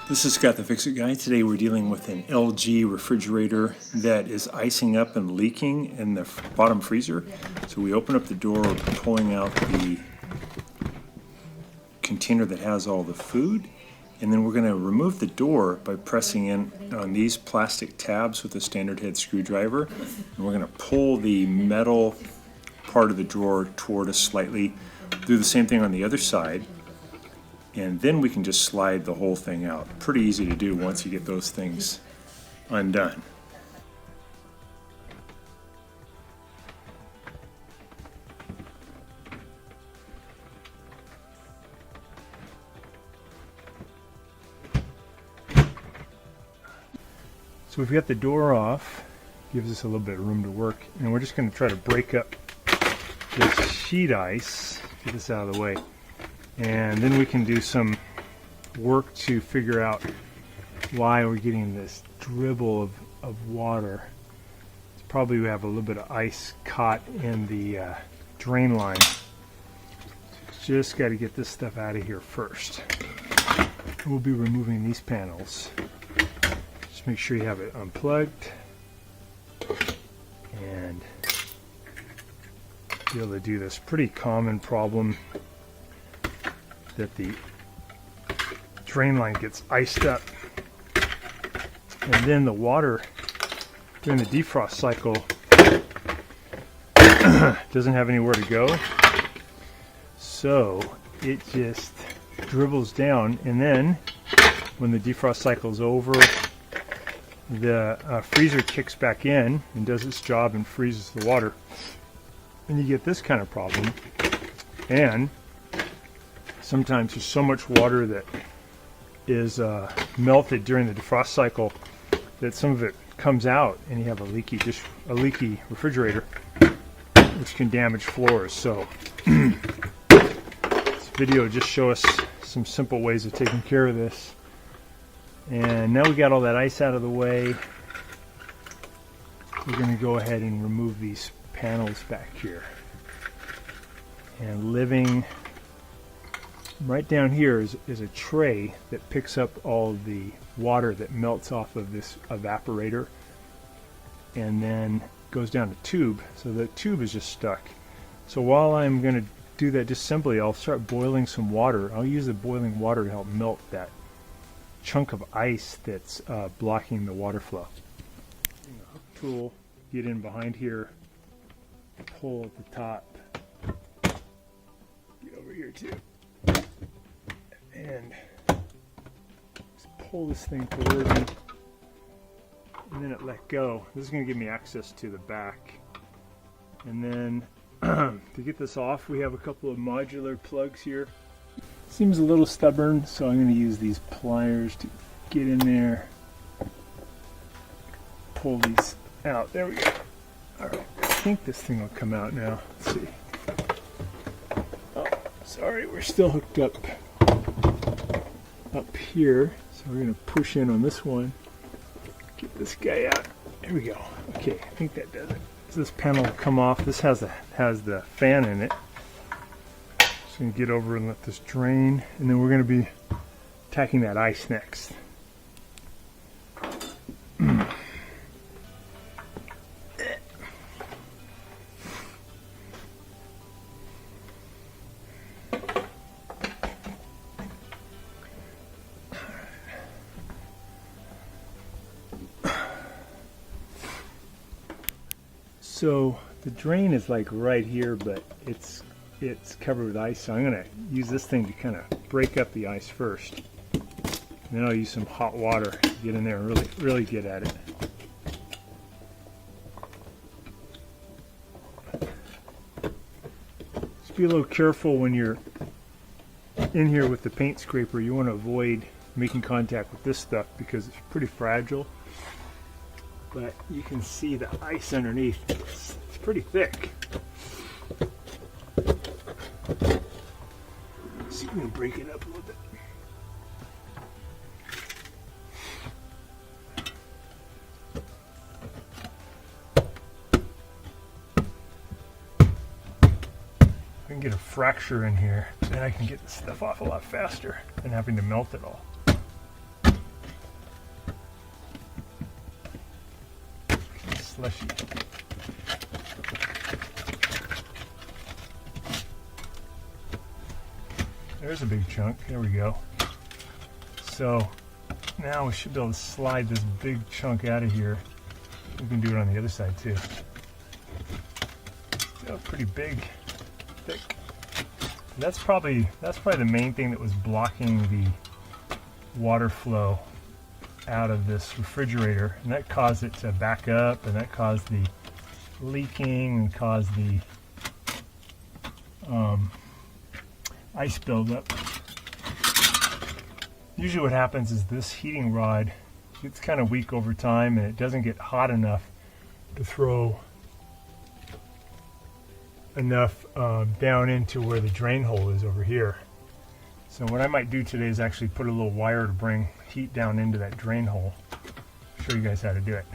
This is Scott the Fix-It Guy. Today we're dealing with an LG refrigerator that is icing up and leaking in the bottom freezer. So we open up the door, pulling out the container that has all the food, and then we're going to remove the door by pressing in on these plastic tabs with a standard head screwdriver. And we're going to pull the metal part of the drawer toward us slightly. Do the same thing on the other side. And then we can just slide the whole thing out. Pretty easy to do once you get those things undone. So we've got the door off, gives us a little bit of room to work, and we're just going to try to break up this sheet ice, get this out of the way. And then we can do some work to figure out why we're getting this dribble of water. It's probably we have a little bit of ice caught in the drain line. Just got to get this stuff out of here first. We'll be removing these panels. Just make sure you have it unplugged and be able to do this. Pretty common problem that the drain line gets iced up, and then the water during the defrost cycle doesn't have anywhere to go, so it just dribbles down, and then when the defrost cycle is over, the freezer kicks back in and does its job and freezes the water, and you get this kind of problem. And sometimes there's so much water that is melted during the defrost cycle that some of it comes out, and you have a leaky refrigerator, which can damage floors. So this video just shows us some simple ways of taking care of this. And now we got all that ice out of the way, we're going to go ahead and remove these panels back here. And living right down here is a tray that picks up all the water that melts off of this evaporator, and then goes down a tube, so the tube is just stuck. So while I'm going to do that just simply, I'll start boiling some water. I'll use the boiling water to help melt that chunk of ice that's blocking the water flow. A hook tool, get in behind here, pull at the top, get over here too, and just pull this thing toward me, and then it let go. This is going to give me access to the back. And then to get this off, we have a couple of modular plugs here. Seems a little stubborn, so I'm going to use these pliers to get in there, pull these out. There we go. Alright, I think this thing will come out now. Let's see. Oh, sorry, we're still hooked up here, so we're going to push in on this one, get this guy out. There we go. Okay, I think that does it. So this panel will come off. This has the fan in it. Just going to get over and let this drain, and then we're going to be attacking that ice next. So the drain is like right here, but it's covered with ice, so I'm going to use this thing to kind of break up the ice first. And then I'll use some hot water to get in there and really get at it. Just be a little careful when you're in here with the paint scraper. You want to avoid making contact with this stuff because it's pretty fragile. But you can see the ice underneath. It's pretty thick. See if we can break it up a little bit. If I can get a fracture in here, then I can get this stuff off a lot faster than having to melt it all. slushy. There's a big chunk. There we go. So now we should be able to slide this big chunk out of here. We can do it on the other side too. So pretty big, thick. That's probably the main thing that was blocking the water flow out of this refrigerator, and that caused it to back up, and that caused the leaking and caused the ice buildup. Usually what happens is this heating rod gets kind of weak over time, and it doesn't get hot enough to throw enough down into where the drain hole is over here. So what I might do today is actually put a little wire to bring heat down into that drain hole. I'll show you guys how to do it.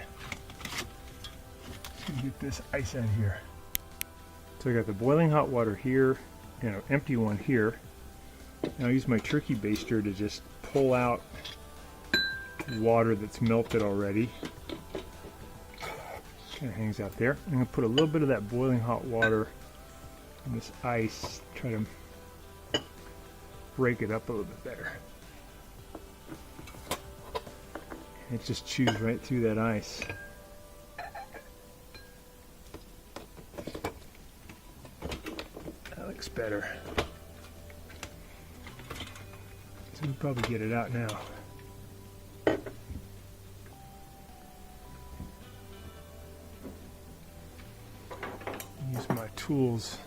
Let's get this ice out of here. So I got the boiling hot water here and an empty one here. And I'll use my turkey baster to just pull out water that's melted already. Kind of hangs out there. I'm going to put a little bit of that boiling hot water in this ice, try to break it up a little bit better. And it just chews right through that ice. That looks better. So we'll probably get it out now. Use my tools.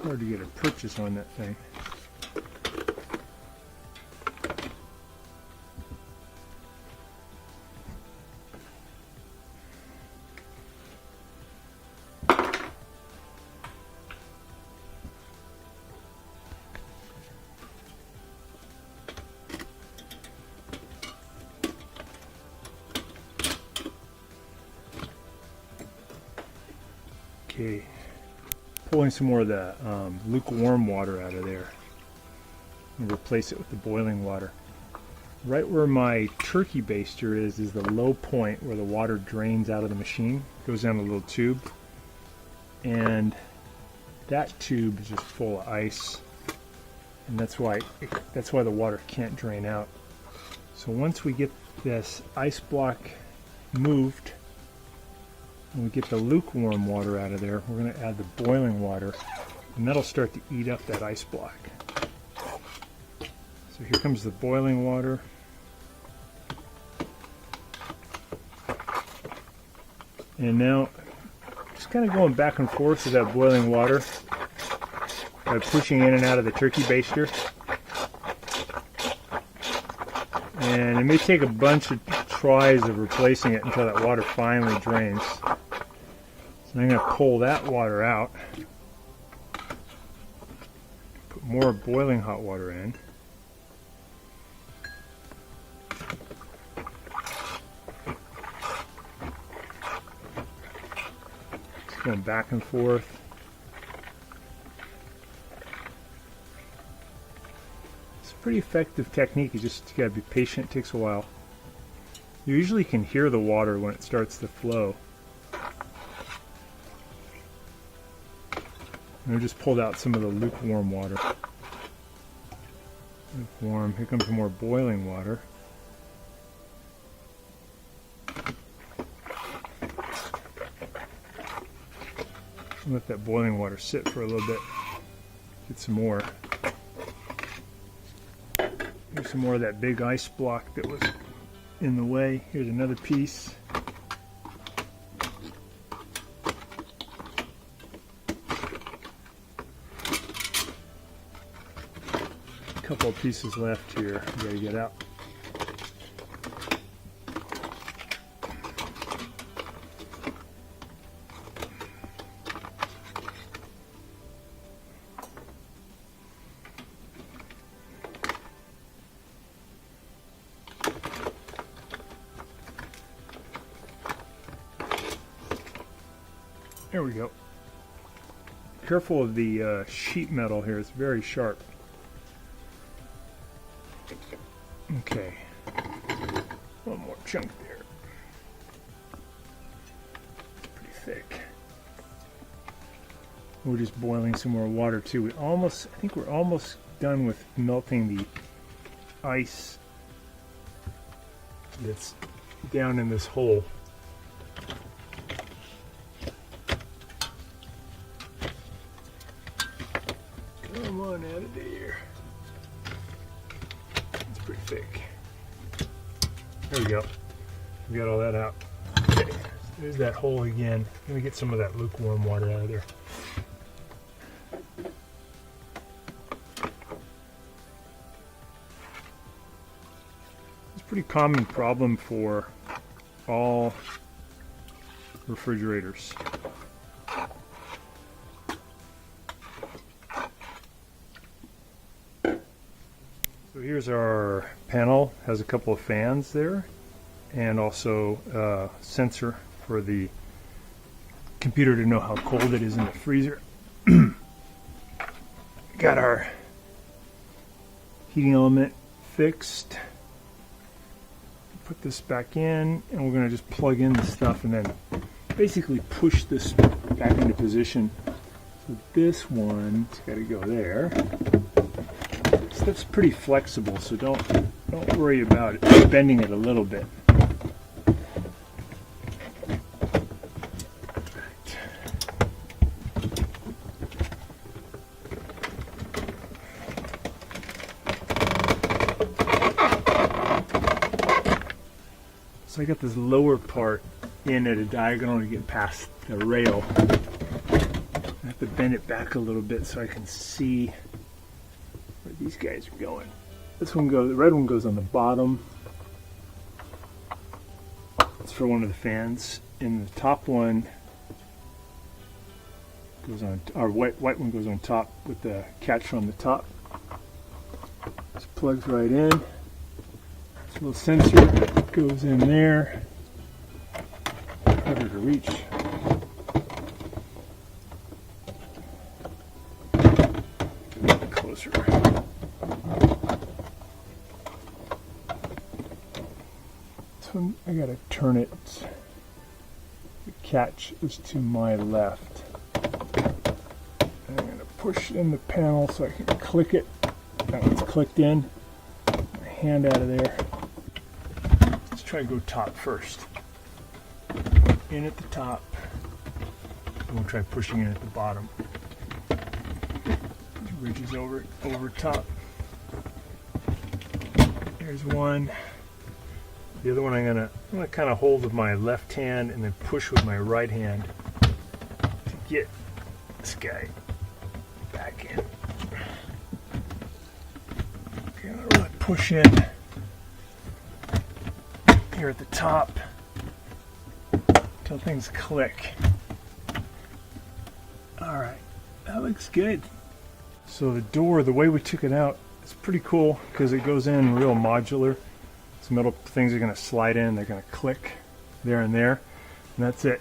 Hard to get a purchase on that thing. Okay. Pulling some more of the lukewarm water out of there and replace it with the boiling water. Right where my turkey baster is the low point where the water drains out of the machine. It goes down a little tube, and that tube is just full of ice, and that's why the water can't drain out. So once we get this ice block moved, when we get the lukewarm water out of there, we're going to add the boiling water, and that'll start to eat up that ice block. So here comes the boiling water. And now, just kind of going back and forth with that boiling water by pushing in and out of the turkey baster. And it may take a bunch of tries of replacing it until that water finally drains. So I'm going to pull that water out, put more boiling hot water in. Just going back and forth. It's a pretty effective technique. You just got to be patient. It takes a while. You usually can hear the water when it starts to flow. And I just pulled out some of the lukewarm water. Lukewarm. Here comes some more boiling water. Let that boiling water sit for a little bit. Get some more. Here's some more of that big ice block that was in the way. Here's another piece. A couple of pieces left here. We gotta get out. There we go. Careful of the sheet metal here, it's very sharp. Okay, one more chunk there. It's pretty thick. We're just boiling some more water too. I think we're almost done with melting the ice that's down in this hole. Come on out of there. It's pretty thick. There we go. We got all that out. Okay, there's that hole again. Let me get some of that lukewarm water out of there. It's a pretty common problem for all refrigerators. So here's our panel, has a couple of fans there and also a sensor for the computer to know how cold it is in the freezer. Got our heating element fixed. Put this back in and we're going to just plug in the stuff and then basically push this back into position. So this one's got to go there. That's pretty flexible, so don't worry about it. Just bending it a little bit. Right. So I got this lower part in at a diagonal to get past the rail. I have to bend it back a little bit so I can see where these guys are going. This one goes, the red one goes on the bottom. It's for one of the fans. And the top one goes on, our white one goes on top with the catch on the top. This plugs right in. This little sensor goes in there. Harder to reach. Closer. So I gotta turn it. The catch is to my left. And I'm gonna push in the panel so I can click it. Now it's clicked in. My hand out of there. Let's try to go top first. In at the top. And we'll try pushing in at the bottom. Ridges over top. There's one. The other one I'm gonna kind of hold with my left hand and then push with my right hand to get this guy back in. Okay, I'm gonna really push in here at the top until things click. All right, that looks good. So the door, the way we took it out, it's pretty cool because it goes in real modular. Some metal things are going to slide in, they're going to click there and there, and that's it.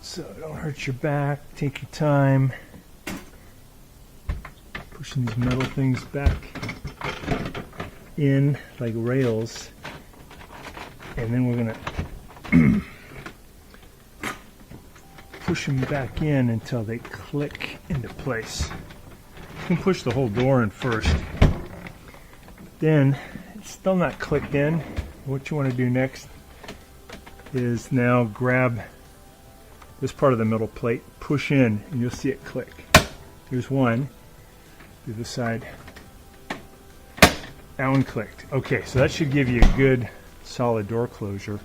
So don't hurt your back, take your time. Pushing these metal things back in like rails. And then we're going to push them back in until they click into place. You can push the whole door in first. Then, it's still not clicked in. What you want to do next is now grab this part of the metal plate, push in, and you'll see it click. Here's one. Do the side. That one clicked. Okay, so that should give you a good solid door closure.